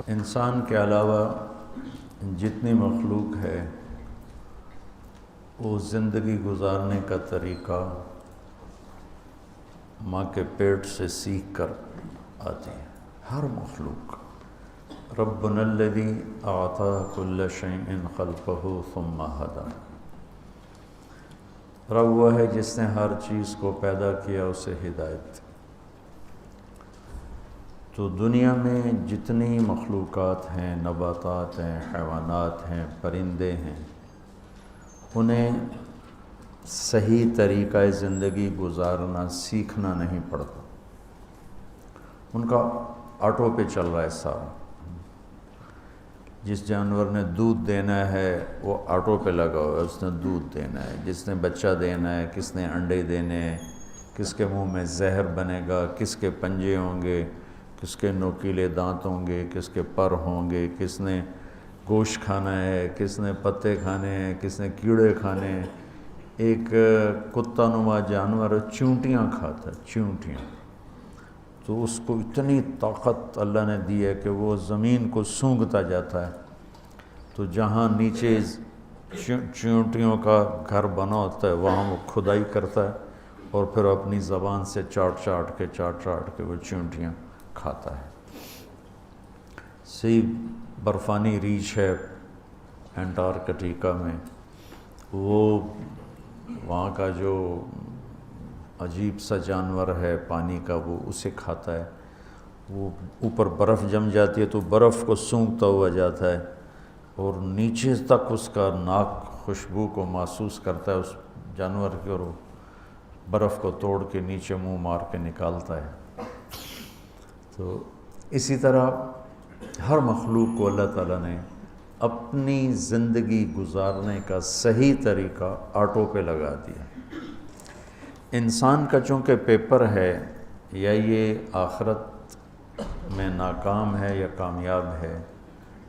انسان کے علاوہ جتنی مخلوق ہے وہ زندگی گزارنے کا طریقہ ماں کے پیٹ سے سیکھ کر آتی ہے. ہر مخلوق. ربنا الذی اعطى كل شيء خلقه ثم هدى. رب وہ ہے جس نے ہر چیز کو پیدا کیا اسے ہدایت. تو دنیا میں جتنی مخلوقات ہیں، نباتات ہیں، حیوانات ہیں، پرندے ہیں، انہیں صحیح طریقہ زندگی گزارنا سیکھنا نہیں پڑتا. ان کا آٹو پہ چل رہا ہے سارا. جس جانور نے دودھ دینا ہے وہ آٹو پہ لگا ہوا ہے، اس نے دودھ دینا ہے. جس نے بچہ دینا ہے، کس نے انڈے دینے ہیں، کس کے منہ میں زہر بنے گا، کس کے پنجے ہوں گے، کس کے نوکیلے دانت ہوں گے، کس کے پر ہوں گے، کس نے گوشت کھانا ہے، کس نے پتے کھانے ہیں، کس نے کیڑے کھانے ہیں. ایک کتا نما جانور چونٹیاں کھاتا ہے، چونٹیاں. تو اس کو اتنی طاقت اللہ نے دی ہے کہ وہ زمین کو سونگھتا جاتا ہے. تو جہاں نیچے چونٹیوں کا گھر بنا ہوتا ہے وہاں وہ کھدائی کرتا ہے اور پھر اپنی زبان سے چاٹ چاٹ کے وہ چونٹیاں کھاتا ہے. سی برفانی ریچھ ہے انٹارکٹیکا میں، وہ وہاں کا جو عجیب سا جانور ہے پانی کا وہ اسے کھاتا ہے. وہ اوپر برف جم جاتی ہے تو برف کو سونگھتا ہوا جاتا ہے اور نیچے تک اس کا ناک خوشبو کو محسوس کرتا ہے اس جانور کی، اور برف کو توڑ کے نیچے منہ مار کے نکالتا ہے. تو اسی طرح ہر مخلوق کو اللہ تعالیٰ نے اپنی زندگی گزارنے کا صحیح طریقہ آٹو پہ لگا دیا. انسان کا چونکہ پیپر ہے، یا یہ آخرت میں ناکام ہے یا کامیاب ہے،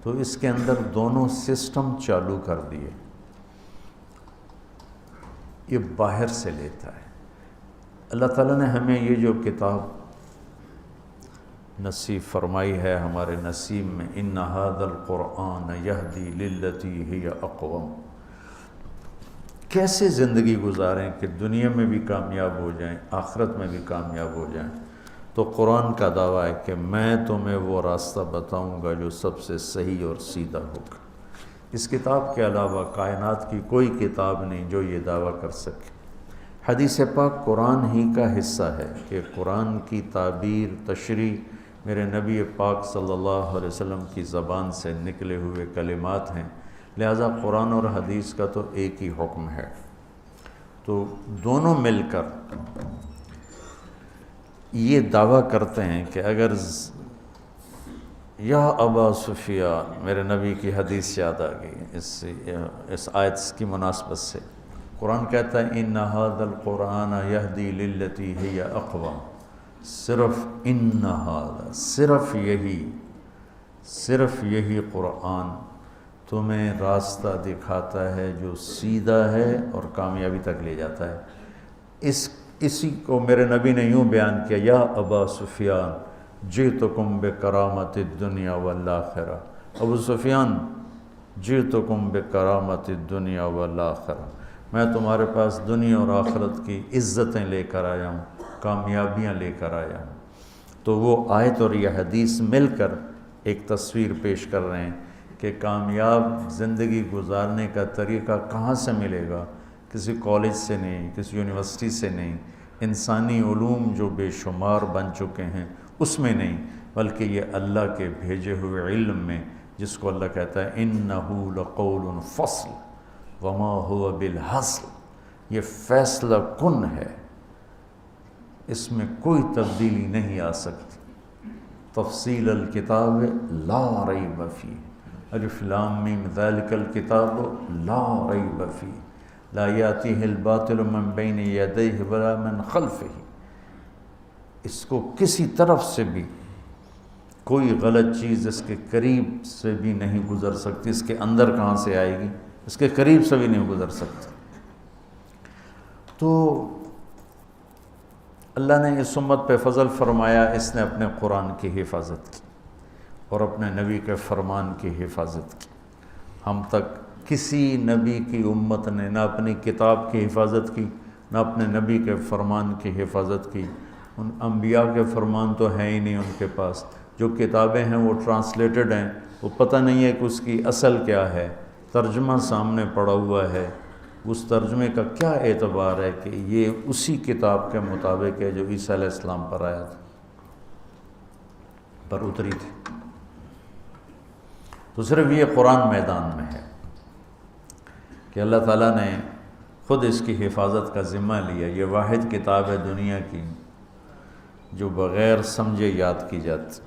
تو اس کے اندر دونوں سسٹم چالو کر دیے. یہ باہر سے لیتا ہے. اللہ تعالیٰ نے ہمیں یہ جو کتاب نصیب فرمائی ہے ہمارے نصیب میں، ان ھذا القرآن یہدی للتی ہی اقوم، کیسے زندگی گزاریں کہ دنیا میں بھی کامیاب ہو جائیں، آخرت میں بھی کامیاب ہو جائیں. تو قرآن کا دعویٰ ہے کہ میں تمہیں وہ راستہ بتاؤں گا جو سب سے صحیح اور سیدھا ہوگا. اس کتاب کے علاوہ کائنات کی کوئی کتاب نہیں جو یہ دعویٰ کر سکے. حدیث پاک قرآن ہی کا حصہ ہے کہ قرآن کی تعبیر، تشریح میرے نبی پاک صلی اللہ علیہ وسلم کی زبان سے نکلے ہوئے کلمات ہیں. لہذا قرآن اور حدیث کا تو ایک ہی حکم ہے. تو دونوں مل کر یہ دعویٰ کرتے ہیں کہ اگر یا ابا سفیان، میرے نبی کی حدیث یاد آ گئی اس آیت کی مناسبت سے. قرآن کہتا ہے ان ھذا القرآن یہدی للتی ہی اقوم. صرف ان ھذا، صرف یہی قرآن تمہیں راستہ دکھاتا ہے جو سیدھا ہے اور کامیابی تک لے جاتا ہے. اسی کو میرے نبی نے یوں بیان کیا، یا ابا سفیان جئتکم بکرامت الدنیا والآخرہ. ابو سفیان جئتکم بکرامت الدنیا والآخرہ، میں تمہارے پاس دنیا اور آخرت کی عزتیں لے کر آیا ہوں، کامیابیاں لے کر آیا ہوں. تو وہ آیت اور یہ حدیث مل کر ایک تصویر پیش کر رہے ہیں کہ کامیاب زندگی گزارنے کا طریقہ کہاں سے ملے گا. کسی کالج سے نہیں، کسی یونیورسٹی سے نہیں، انسانی علوم جو بے شمار بن چکے ہیں اس میں نہیں، بلکہ یہ اللہ کے بھیجے ہوئے علم میں، جس کو اللہ کہتا ہے انہ لقول فصل وما هو بالحزل. یہ فیصلہ کن ہے، اس میں کوئی تبدیلی نہیں آ سکتی. تفصیل الکتاب لا ریب فیہ، الف لام میم ذالک الکتاب لا ریب فیہ لا یاتیہ الباطل من بین یدیہ ولا من خلفہ. اس کو کسی طرف سے بھی کوئی غلط چیز اس کے قریب سے بھی نہیں گزر سکتی. اس کے اندر کہاں سے آئے گی، اس کے قریب سے بھی نہیں گزر سکتی. تو اللہ نے اس امت پہ فضل فرمایا، اس نے اپنے قرآن کی حفاظت کی. اور اپنے نبی کے فرمان کی حفاظت کی۔ ہم تک کسی نبی کی امت نے نہ اپنی کتاب کی حفاظت کی، نہ اپنے نبی کے فرمان کی حفاظت کی۔ ان انبیاء کے فرمان تو ہیں ہی نہیں ان کے پاس، جو کتابیں ہیں وہ ٹرانسلیٹڈ ہیں، وہ پتہ نہیں ہے کہ اس کی اصل کیا ہے، ترجمہ سامنے پڑا ہوا ہے، اس ترجمے کا کیا اعتبار ہے کہ یہ اسی کتاب کے مطابق ہے جو عیسیٰ علیہ السلام پر آیا تھا، پر اتری تھی۔ تو صرف یہ قرآن میدان میں ہے کہ اللہ تعالیٰ نے خود اس کی حفاظت کا ذمہ لیا۔ یہ واحد کتاب ہے دنیا کی جو بغیر سمجھے یاد کی جاتی۔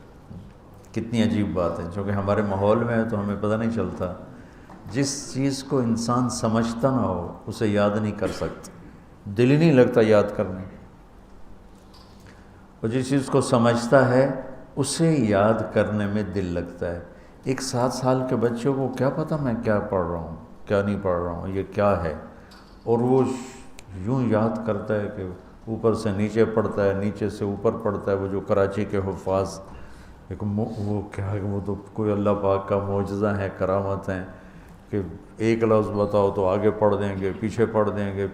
کتنی عجیب بات ہے، چونکہ ہمارے ماحول میں ہے تو ہمیں پتہ نہیں چلتا۔ جس چیز کو انسان سمجھتا نہ ہو اسے یاد نہیں کر سکتا، دل ہی نہیں لگتا یاد کرنے، اور جس چیز کو سمجھتا ہے اسے یاد کرنے میں دل لگتا ہے۔ ایک 7 سال کے بچے کو کیا پتہ میں کیا پڑھ رہا ہوں، کیا نہیں پڑھ رہا ہوں، یہ کیا ہے، اور وہ یوں یاد کرتا ہے کہ اوپر سے نیچے پڑھتا ہے، نیچے سے اوپر پڑھتا ہے۔ وہ جو کراچی کے حفاظ، وہ کیا ہے، وہ تو کوئی اللہ پاک کا معجزہ ہے، کرامت ہیں کہ ایک لفظ بتاؤ تو آگے پڑھ دیں گے، پیچھے پڑھ دیں گے،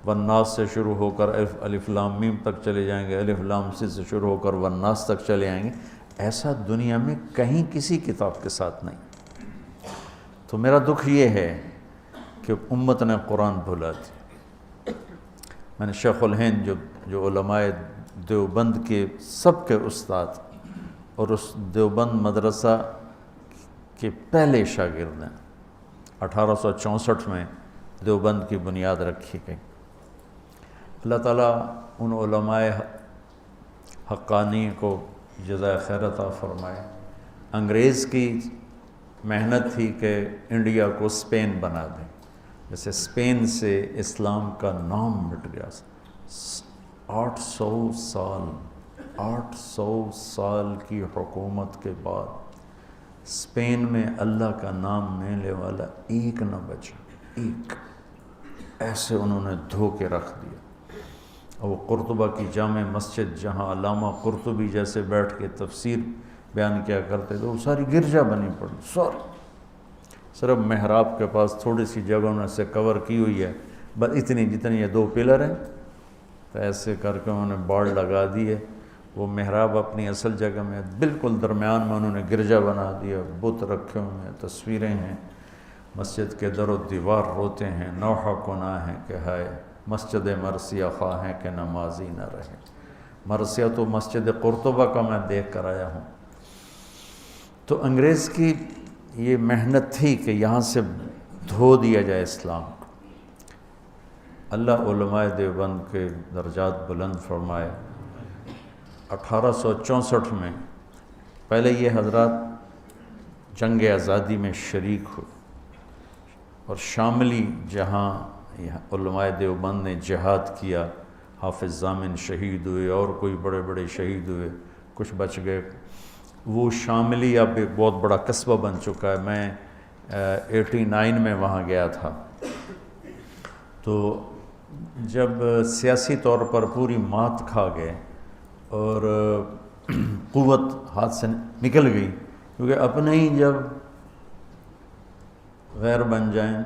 والناس سے شروع ہو کر الف لام میم تک چلے جائیں گے، الف لام سی سے شروع ہو کر والناس تک چلے آئیں گے۔ ایسا دنیا میں کہیں کسی کتاب کے ساتھ نہیں۔ تو میرا دکھ یہ ہے کہ امت نے قرآن بھولا دی۔ میں نے شیخ الہند جو علماء دیوبند کے سب کے استاد اور اس دیوبند مدرسہ کے پہلے شاگرد ہیں، 1864 میں دیوبند کی بنیاد رکھی گئی۔ اللہ تعالیٰ ان علماء حقانی کو جزائے خیر عطا فرمائے۔ انگریز کی محنت تھی کہ انڈیا کو اسپین بنا دیں، جیسے اسپین سے اسلام کا نام مٹ گیا۔ 800 سال کی حکومت کے بعد اسپین میں اللہ کا نام لینے والا ایک نہ بچا، ایک۔ ایسے انہوں نے دھو کے رکھ دیا۔ اور وہ قرطبہ کی جامع مسجد جہاں علامہ قرطبی جیسے بیٹھ کے تفسیر بیان کیا کرتے تھے، وہ ساری گرجا بنی پڑی، سوری صرف محراب کے پاس تھوڑی سی جگہ انہوں نے سے کور کی ہوئی ہے، بس اتنی جتنی یہ 2 پلر ہیں، تو ایسے کر کے انہوں نے بارڈ لگا دی ہے۔ وہ محراب اپنی اصل جگہ میں بالکل درمیان میں انہوں نے گرجا بنا دیا، بت رکھے ہوئے ہیں، تصویریں ہیں، مسجد کے در و دیوار روتے ہیں، نوحہ گناہ ہیں کہ ہائے مسجد مرثیہ خواہیں کہ نمازی نہ رہے۔ مرثیہ تو مسجد قرطبہ کا میں دیکھ کر آیا ہوں۔ تو انگریز کی یہ محنت تھی کہ یہاں سے دھو دیا جائے اسلام کو۔ اللہ علماء دیوبند کے درجات بلند فرمائے۔ 1864 میں پہلے یہ حضرات جنگ آزادی میں شریک ہوئے، اور شاملی جہاں علماء دیوبند نے جہاد کیا، حافظ ضامن شہید ہوئے اور کوئی بڑے بڑے شہید ہوئے، کچھ بچ گئے۔ وہ شاملی اب ایک بہت بڑا قصبہ بن چکا ہے۔ میں 89 میں وہاں گیا تھا، تو جب سیاسی طور پر پوری مات کھا گئے اور قوت ہاتھ سے نکل گئی، کیونکہ اپنے ہی جب غیر بن جائیں،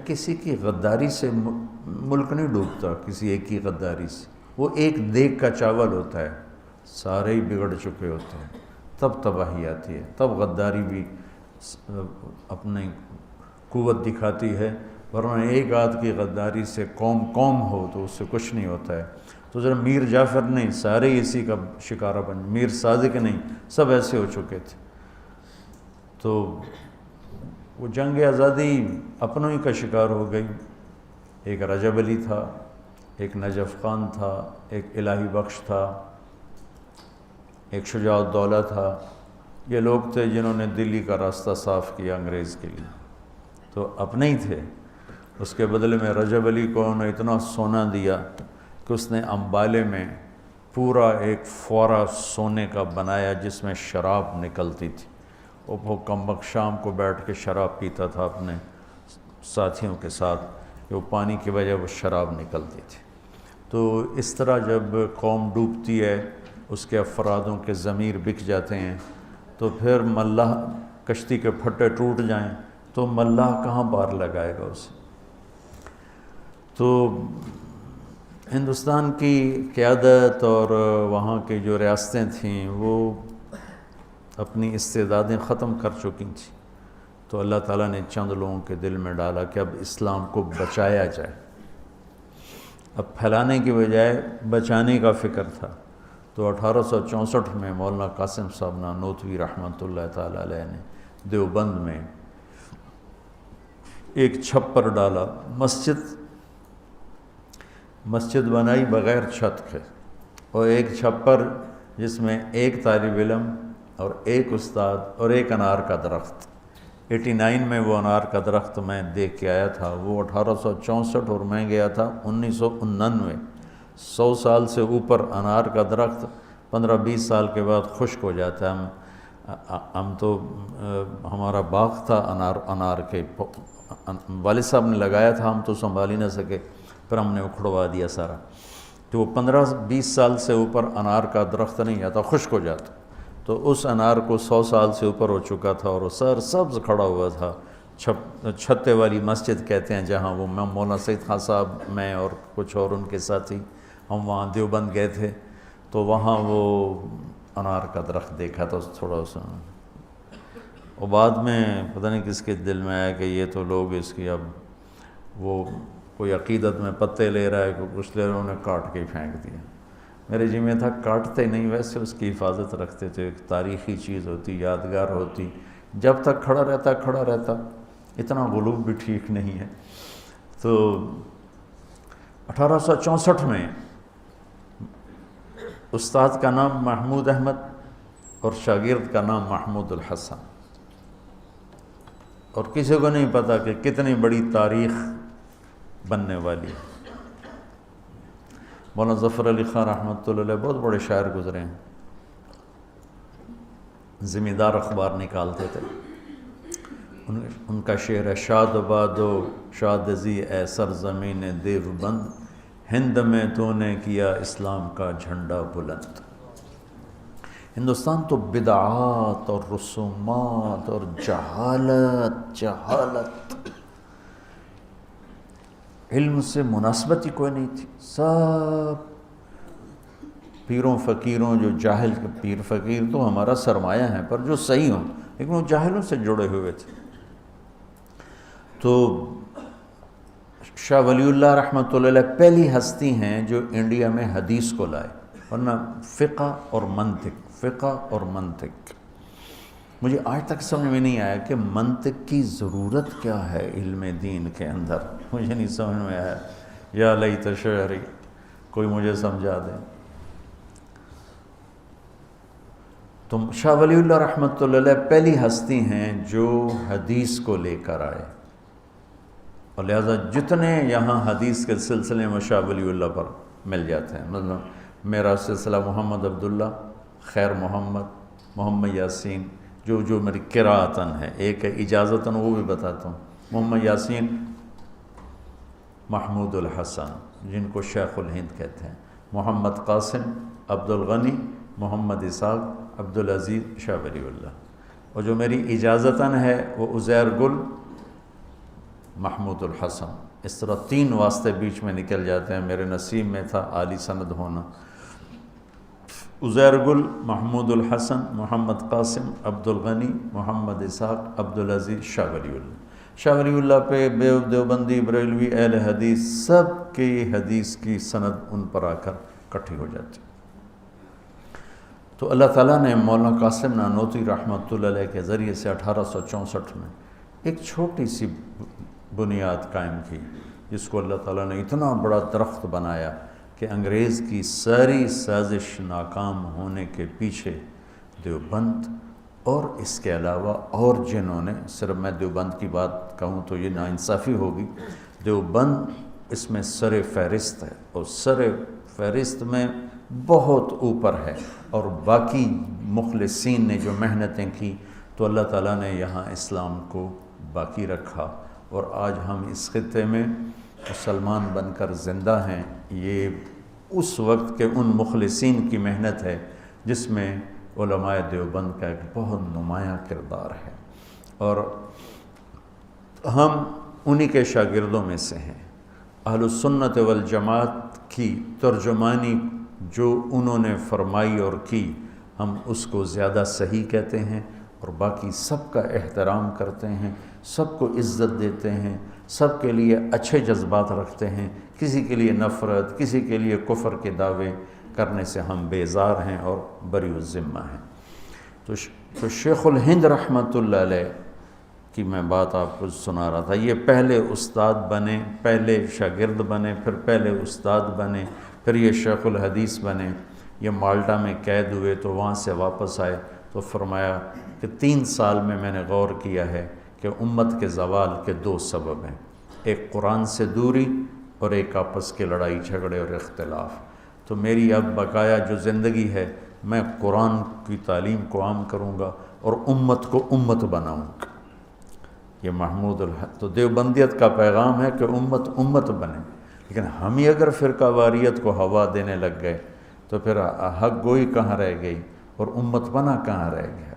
کسی کی غداری سے ملک نہیں ڈوبتا، کسی ایک کی غداری سے۔ وہ ایک دیگ کا چاول ہوتا ہے، سارے ہی بگڑ چکے ہوتے ہیں، تب تباہی آتی ہے، تب غداری بھی اپنی قوت دکھاتی ہے، ورنہ ایک آدھ کی غداری سے قوم ہو تو اس سے کچھ نہیں ہوتا ہے۔ تو ذرا میر جعفر نہیں، سارے ہی اسی کا شکارہ بن، میر صادق نہیں، سب ایسے ہو چکے تھے۔ تو وہ جنگ آزادی اپنوں ہی کا شکار ہو گئی۔ ایک رجب علی تھا، ایک نجف خان تھا، ایک الہی بخش تھا، ایک شجاع الدولہ تھا۔ یہ لوگ تھے جنہوں نے دلی کا راستہ صاف کیا انگریز کے لیے، تو اپنے ہی تھے۔ اس کے بدلے میں رجب علی کو انہوں نے اتنا سونا دیا کہ اس نے امبالے میں پورا ایک فوارہ سونے کا بنایا جس میں شراب نکلتی تھی، اور وہ کمبخت شام کو بیٹھ کے شراب پیتا تھا اپنے ساتھیوں کے ساتھ، کہ وہ پانی کی وجہ وہ شراب نکلتی تھی۔ تو اس طرح جب قوم ڈوبتی ہے، اس کے افرادوں کے ضمیر بک جاتے ہیں، تو پھر ملاح کشتی کے پھٹے ٹوٹ جائیں تو ملاح کہاں پار لگائے گا اسے؟ تو ہندوستان کی قیادت اور وہاں کی جو ریاستیں تھیں وہ اپنی استعدادیں ختم کر چکی تھیں، تو اللہ تعالیٰ نے چند لوگوں کے دل میں ڈالا کہ اب اسلام کو بچایا جائے، اب پھیلانے کی بجائے بچانے کا فکر تھا۔ تو 1864 میں مولانا قاسم صاحب نانوتوی رحمۃ اللہ تعالیٰ علیہ نے دیوبند میں ایک چھپر ڈالا، مسجد بنائی بغیر چھت کے، اور ایک چھپر جس میں ایک طالب علم اور ایک استاد اور ایک انار کا درخت۔ 89 میں وہ انار کا درخت میں دیکھ کے آیا تھا، وہ 1864 اور میں گیا تھا 1999۔ 100 سال سے اوپر انار کا درخت 15-20 سال کے بعد خشک ہو جاتا ہے۔ ہم تو ہمارا باغ تھا انار کے، والد صاحب نے لگایا تھا، ہم تو سنبھال ہی نہ سکے، پھر ہم نے اکھڑوا دیا سارا۔ تو وہ 15-20 سال سے اوپر انار کا درخت نہیں آتا، خشک ہو جاتا۔ تو اس انار کو 100 سال سے اوپر ہو چکا تھا اور وہ سبز کھڑا ہوا تھا۔ چھتے والی مسجد کہتے ہیں جہاں، وہ مولانا سید خان صاحب، میں اور کچھ اور ان کے ساتھی، ہم وہاں دیوبند گئے تھے، تو وہاں وہ انار کا درخت دیکھا تھا تھوڑا سا، اور بعد میں پتہ نہیں کس کے دل میں آیا کہ یہ تو لوگ اس کی اب وہ کوئی عقیدت میں پتے لے رہا ہے، کچھ لے رہا ہے، انہوں نے کاٹ کے ہی پھینک دیا۔ میرے جی میں تھا کاٹتے نہیں، ویسے اس کی حفاظت رکھتے تھے، ایک تاریخی چیز ہوتی، یادگار ہوتی، جب تک کھڑا رہتا، اتنا غلوب بھی ٹھیک نہیں ہے۔ تو 1864 میں استاد کا نام محمود احمد اور شاگرد کا نام محمود الحسن، اور کسی کو نہیں پتا کہ کتنی بڑی تاریخ بننے والی ہے۔ مولانا ظفر علی خان رحمۃ اللہ علیہ بہت بڑے شاعر گزرے ہیں، ذمہ دار اخبار نکالتے تھے، ان کا شعر ہے: شاد بادو شادزی اے سرزمین دیوبند، ہند میں تو نے کیا اسلام کا جھنڈا بلند۔ ہندوستان تو بدعات اور رسومات اور جہالت علم سے مناسبت ہی کوئی نہیں تھی۔ سب پیروں فقیروں، جو جاہل پیر فقیر تو ہمارا سرمایہ ہیں، پر جو صحیح ہوں، لیکن وہ جاہلوں سے جڑے ہوئے تھے۔ تو شاہ ولی اللہ رحمۃ اللہ علیہ پہلی ہستی ہیں جو انڈیا میں حدیث کو لائے، ورنہ فقہ اور منطق مجھے آج تک سمجھ میں نہیں آیا کہ منطق کی ضرورت کیا ہے علم دین کے اندر، مجھے نہیں سمجھ میں آیا۔ یا لیت شعری، کوئی مجھے سمجھا دے۔ تو شاہ ولی اللہ رحمۃ اللہ علیہ پہلی ہستی ہیں جو حدیث کو لے کر آئے، اور لہذا جتنے یہاں حدیث کے سلسلے میں شاہ ولی اللہ پر مل جاتے ہیں، مطلب میرا سلسلہ محمد عبداللہ، خیر محمد یاسین، جو میری قراءتاً ہے، ایک ہے اجازتاً، وہ بھی بتاتا ہوں۔ محمد یاسین، محمود الحسن جن کو شیخ الہند کہتے ہیں، محمد قاسم، عبد الغنی، محمد اسحاق، عبد العزیز، شاہ ولی اللہ، اور جو میری اجازتاً ہے وہ عزیر گل، محمود الحسن۔ اس طرح 3 واسطے بیچ میں نکل جاتے ہیں، میرے نصیب میں تھا عالی سند ہونا۔ عزیر گل، محمود الحسن، محمد قاسم، عبد الغنی، محمد اسحاق، عبد العزیز، شاہ ولی اللہ۔ شاہ ولی اللہ پہ دیوبندی، بریلوی، اہل حدیث سب کی حدیث کی سند ان پر آ کر کٹھی ہو جاتی۔ تو اللہ تعالیٰ نے مولانا قاسم نانوتوی رحمۃ اللہ علیہ کے ذریعے سے 1864 میں ایک چھوٹی سی بنیاد قائم کی، جس کو اللہ تعالیٰ نے اتنا بڑا درخت بنایا کہ انگریز کی ساری سازش ناکام ہونے کے پیچھے دیوبند اور اس کے علاوہ اور جنہوں نے، صرف میں دیوبند کی بات کہوں تو یہ ناانصافی ہوگی، دیوبند اس میں سر فہرست ہے، اور سر فہرست میں بہت اوپر ہے، اور باقی مخلصین نے جو محنتیں کی تو اللہ تعالیٰ نے یہاں اسلام کو باقی رکھا، اور آج ہم اس خطے میں مسلمان بن کر زندہ ہیں۔ یہ اس وقت کے ان مخلصین کی محنت ہے جس میں علماء دیوبند کا ایک بہت نمایاں کردار ہے، اور ہم انہی کے شاگردوں میں سے ہیں۔ اہل السنت والجماعت کی ترجمانی جو انہوں نے فرمائی اور کی، ہم اس کو زیادہ صحیح کہتے ہیں، اور باقی سب کا احترام کرتے ہیں، سب کو عزت دیتے ہیں، سب کے لیے اچھے جذبات رکھتے ہیں، کسی کے لیے نفرت، کسی کے لیے کفر کے دعوے کرنے سے ہم بیزار ہیں اور بری الذمہ ہیں۔ تو شیخ الہند رحمۃ اللہ علیہ کی میں بات آپ کو سنا رہا تھا، یہ پہلے استاد بنے، پہلے شاگرد بنے، پھر پہلے استاد بنے، پھر یہ شیخ الحدیث بنے۔ یہ مالٹا میں قید ہوئے تو وہاں سے واپس آئے تو فرمایا کہ 3 سال میں نے غور کیا ہے کہ امت کے زوال کے 2 سبب ہیں، ایک قرآن سے دوری اور ایک آپس کے لڑائی جھگڑے اور اختلاف۔ تو میری اب بقایا جو زندگی ہے، میں قرآن کی تعلیم کو عام کروں گا اور امت کو امت بناؤں گا۔ یہ محمود الحق تو دیوبندیت کا پیغام ہے کہ امت امت بنے، لیکن ہم ہی اگر فرقہ واریت کو ہوا دینے لگ گئے تو پھر حق گوئی کہاں رہ گئی اور امت بنا کہاں رہ گیا؟